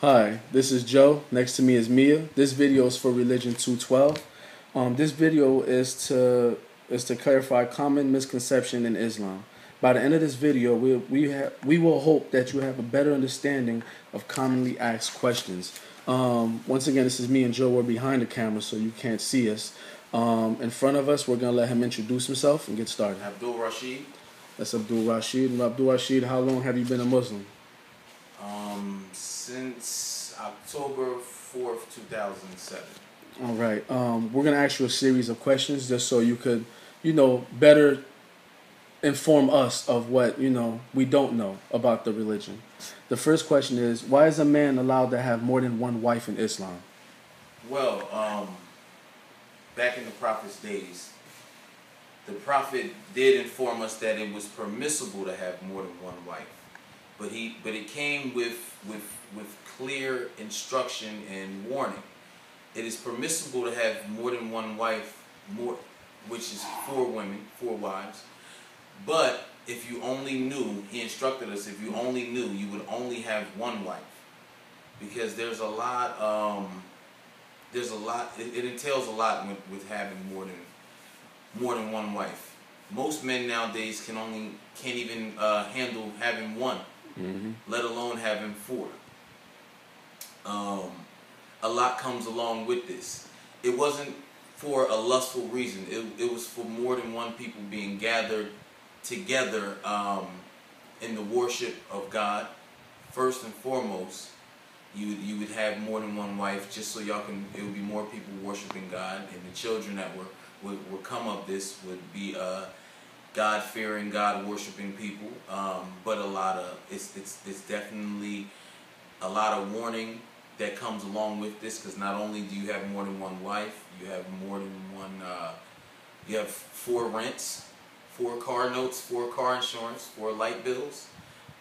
Hi, this is Joe. Next to me is Mia. This video is for Religion 212. This video is to clarify common misconception in Islam. By the end of this video, we will hope that you have a better understanding of commonly asked questions. Once again, this is me and Joe. We're behind the camera, so you can't see us. In front of us, we're gonna let him introduce himself and get started. Abdul Rashid. That's Abdul Rashid. And Abdul Rashid, how long have you been a Muslim? Since October 4th, 2007. All right. We're gonna ask you a series of questions just so you could, better inform us of what we don't know about the religion. The first question is, why is a man allowed to have more than one wife in Islam? Well, back in the Prophet's days, the Prophet did inform us that it was permissible to have more than one wife, but it came with clear instruction and warning. It is permissible to have more than one wife, which is 4 women, 4 wives. But if you only knew, he instructed us, if you only knew, you would only have one wife, because there's a lot. It entails a lot with having more than one wife. Most men nowadays can't even handle having one, let alone having 4. A lot comes along with this. It wasn't for a lustful reason. It was for more than one people being gathered together in the worship of God. First and foremost, you would have more than one wife, just so it would be more people worshiping God, and the children that would come of this would be God-fearing, God-worshiping people. But it's definitely a lot of warning that comes along with this, because not only do you have more than one wife, you have more than one. You have 4 rents, 4 car notes, 4 car insurance, 4 light bills,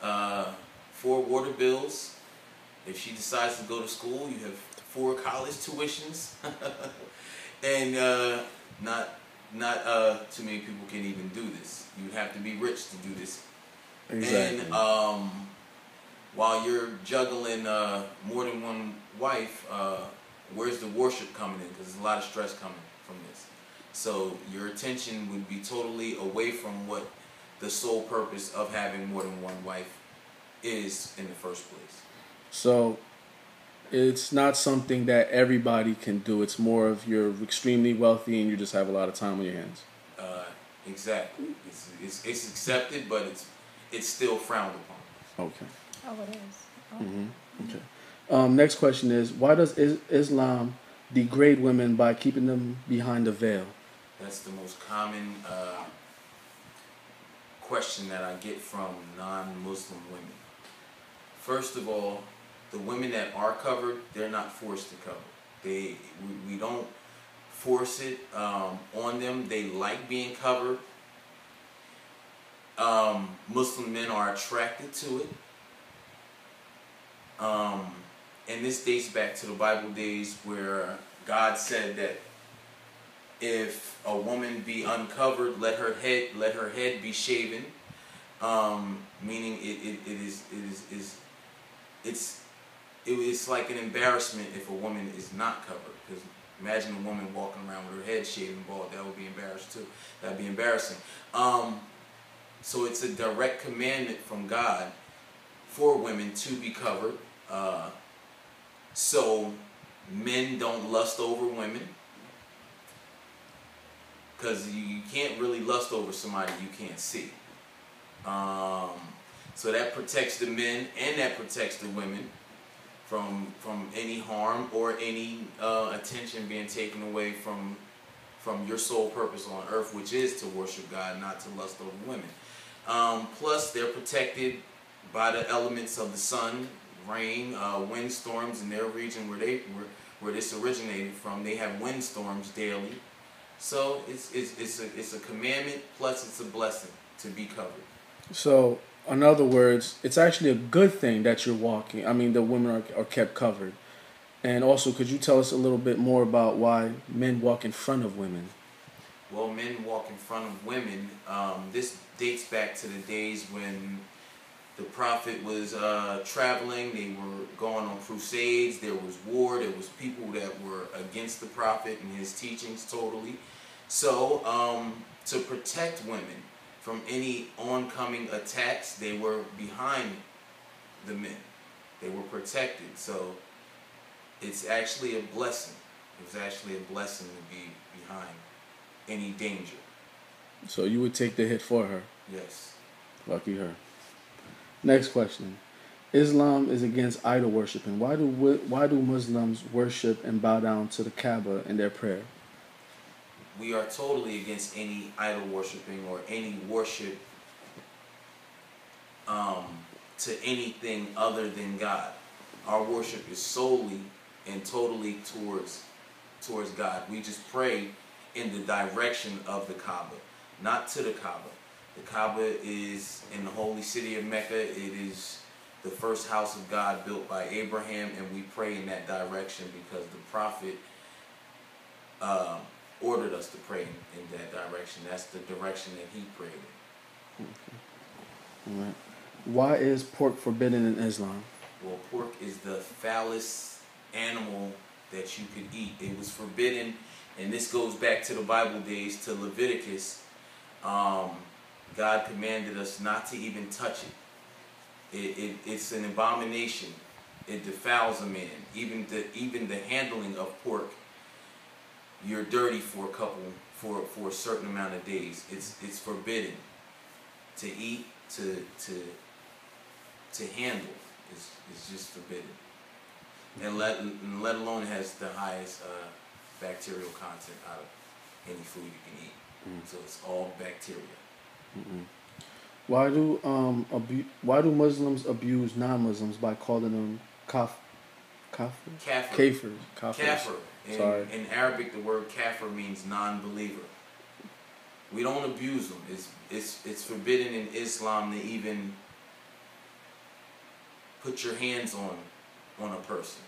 4 water bills. If she decides to go to school, you have 4 college tuitions, and not too many people can even do this. You have to be rich to do this. Exactly. And while you're juggling more than one wife, where's the worship coming in? Because there's a lot of stress coming from this. So your attention would be totally away from what the sole purpose of having more than one wife is in the first place. So it's not something that everybody can do. It's more of you're extremely wealthy and you just have a lot of time on your hands. Exactly. It's accepted, but it's still frowned upon. Okay. Oh, it is. Oh. Okay. Next question is, why does Islam degrade women by keeping them behind the veil? That's the most common question that I get from non-Muslim women. First of all, the women that are covered, they're not forced to cover. We don't force it on them. They like being covered. Muslim men are attracted to it. And this dates back to the Bible days, where God said that if a woman be uncovered, let her head be shaven. Meaning it's like an embarrassment if a woman is not covered. Because imagine a woman walking around with her head shaven bald. That would be embarrassed too. That'd be embarrassing. So it's a direct commandment from God for women to be covered. So men don't lust over women, because you can't really lust over somebody you can't see. So that protects the men and that protects the women from any harm or any attention being taken away from your sole purpose on earth, which is to worship God, not to lust over women. Plus, they're protected by the elements of the sun, rain, windstorms in their region where this originated from. They have windstorms daily. So it's a commandment, plus it's a blessing to be covered. So, in other words, it's actually a good thing that you're walking. I mean, the women are kept covered. And also, could you tell us a little bit more about why men walk in front of women? Well, men walk in front of women. This dates back to the days when the prophet was traveling. They were going on crusades. There was war. There was people that were against the prophet and his teachings totally. So to protect women from any oncoming attacks, they were behind the men. They were protected. So it's actually a blessing. It was actually a blessing to be behind any danger. So you would take the hit for her. Yes. Lucky her. Next question. Islam is against idol worshiping. Why do Muslims worship and bow down to the Kaaba in their prayer? We are totally against any idol worshiping or any worship to anything other than God. Our worship is solely and totally towards God. We just pray in the direction of the Kaaba, not to the Kaaba. The Kaaba is in the holy city of Mecca. It is the first house of God built by Abraham, and we pray in that direction because the prophet ordered us to pray in that direction. That's the direction that he prayed in. Okay. All right. Why is pork forbidden in Islam? Well, pork is the foulest animal that you could eat. It was forbidden, and this goes back to the Bible days, to Leviticus. God commanded us not to even touch it. It's an abomination. It defiles a man. Even the handling of pork, you're dirty for a certain amount of days. It's forbidden to eat, to handle. It's just forbidden. And let alone has the highest bacterial content out of any food you can eat. So it's all bacteria. Why do Muslims abuse non-Muslims by calling them kafirs? Kafir. In Arabic, the word kafir means non-believer. We don't abuse them. It's forbidden in Islam to even put your hands on a person.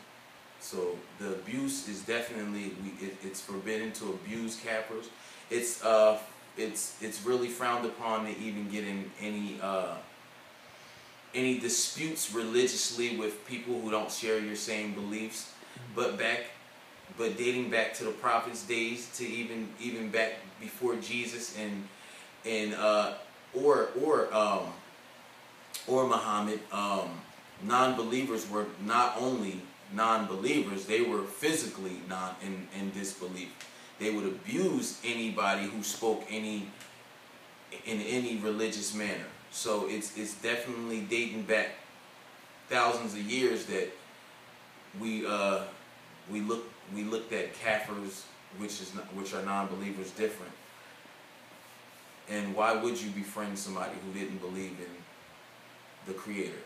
So the abuse is definitely it's forbidden to abuse kafirs. It's really frowned upon to even get in any disputes religiously with people who don't share your same beliefs. But dating back to the Prophet's days, to even back before Jesus or Muhammad, non-believers were not only non-believers, they were physically in disbelief. They would abuse anybody who spoke in any religious manner. So it's definitely dating back thousands of years that we looked at kafirs, which are non-believers, different. And why would you befriend somebody who didn't believe in the Creator?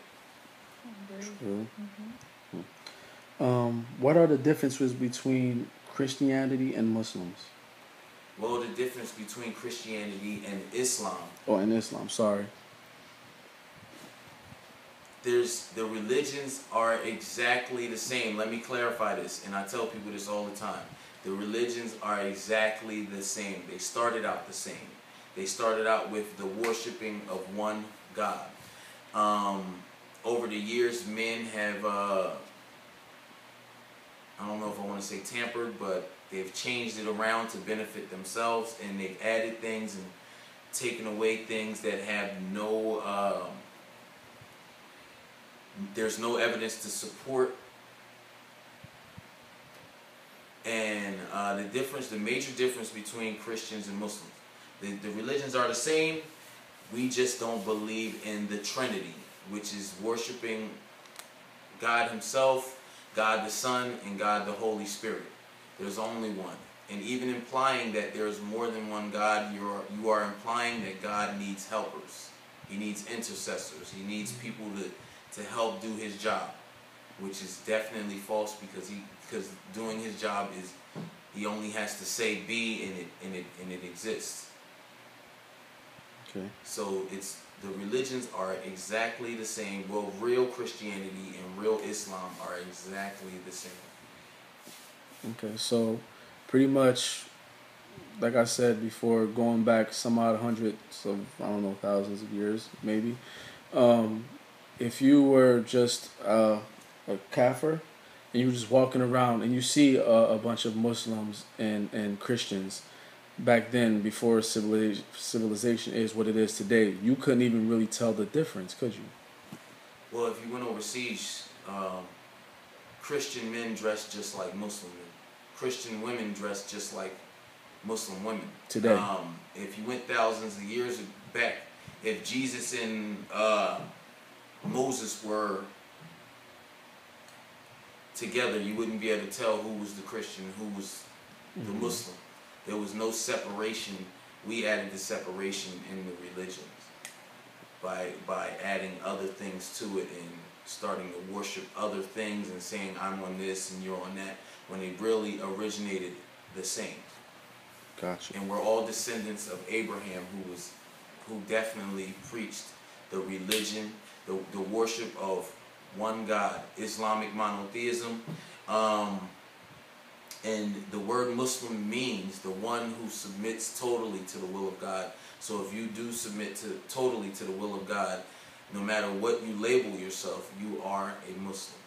True. What are the differences between Christianity and Muslims? Well, the difference between Christianity and Islam. Oh, and Islam, sorry. The religions are exactly the same. Let me clarify this, and I tell people this all the time. The religions are exactly the same. They started out the same. They started out with the worshiping of one God. Over the years, men have, I don't know if I want to say tampered, but they've changed it around to benefit themselves, and they've added things and taken away things that have no, there's no evidence to support. And the major difference between Christians and Muslims, the religions are the same. We just don't believe in the Trinity, which is worshiping God Himself, God the Son, and God the Holy Spirit. There's only one. And even implying that there's more than one God, you are implying that God needs helpers. He needs intercessors. He needs people to help do His job, which is definitely false, because doing His job is, He only has to say be, and it exists. Okay. So the religions are exactly the same. Well, real Christianity and real Islam are exactly the same. Okay, so pretty much, like I said before, going back some odd hundreds of, I don't know, thousands of years, maybe, if you were just a kafir and you were just walking around and you see a bunch of Muslims and Christians back then, before civilization is what it is today, you couldn't even really tell the difference, could you? Well, if you went overseas, Christian men dress just like Muslim men. Christian women dress just like Muslim women. Today. If you went thousands of years back, if Jesus and Moses were together, you wouldn't be able to tell who was the Christian, who was the Muslim. There was no separation. We added the separation in the religions by adding other things to it and starting to worship other things and saying I'm on this and you're on that, when they really originated the same. Gotcha. And we're all descendants of Abraham, who definitely preached the religion, the worship of one God, Islamic monotheism. And the word Muslim means the one who submits totally to the will of God. So if you do submit totally to the will of God, no matter what you label yourself, you are a Muslim.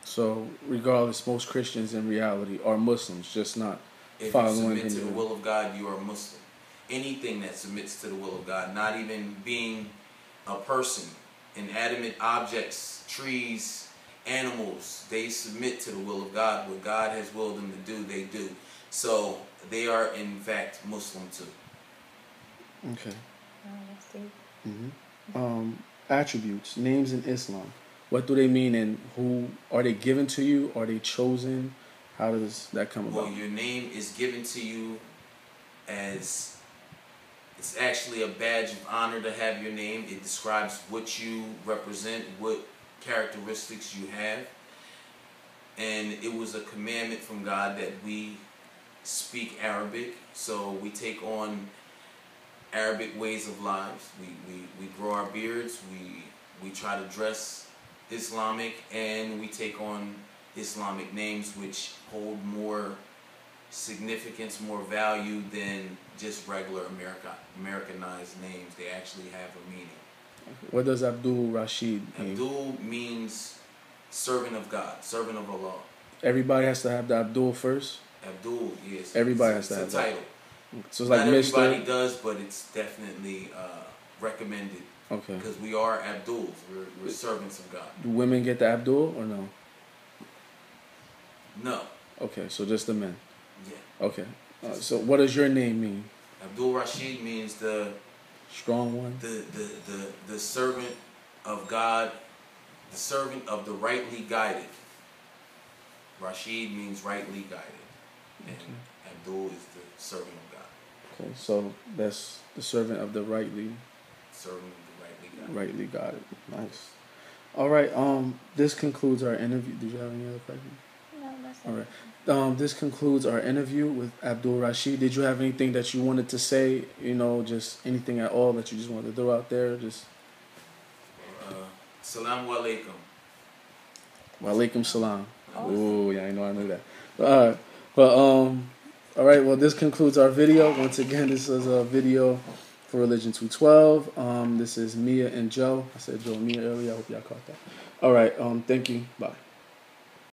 So regardless, most Christians in reality are Muslims, just not if following. If you submit to the will of God, you are a Muslim. Anything that submits to the will of God, not even being a person, inanimate objects, trees, animals, they submit to the will of God. What God has willed them to do, they do. So they are in fact Muslim too. Okay. That's deep. Attributes, names in Islam. What do they mean, and who are they given to you? Are they chosen? How does that come about? Well, your name is given to you as, it's actually a badge of honor to have your name. It describes what you represent, what characteristics you have. And it was a commandment from God that we speak Arabic, so we take on Arabic ways of lives. We grow our beards, we try to dress Islamic, and we take on Islamic names which hold more significance, more value than just regular Americanized names. They actually have a meaning. What does Abdul Rashid mean? Abdul means servant of God, servant of Allah. Everybody has to have the Abdul first? Abdul, yes. Everybody has to have it's a title. So it's like Not Mr. everybody does, but it's definitely recommended. Okay. Because we are Abduls. We're servants of God. Do women get the Abdul or no? No. Okay, so just the men. Yeah. Okay. So what does your name mean? Abdul Rashid means the strong one. The servant of God, the servant of the rightly guided. Rashid means rightly guided, and Abdul is the servant of God. Okay, so that's the servant of the rightly. Servant of the rightly guided. Rightly guided. Nice. All right. This concludes our interview. Did you have any other questions? No, that's all right. This concludes our interview with Abdul Rashid. Did you have anything that you wanted to say? You know, just anything at all that you just wanted to throw out there? Just. Salaam alaikum. Wa alaikum salam. Oh yeah, I knew that. All right. Well, this concludes our video. Once again, this is a video for Religion 212. This is Mia and Joe. I said Joe and Mia earlier. I hope y'all caught that. All right. Thank you. Bye.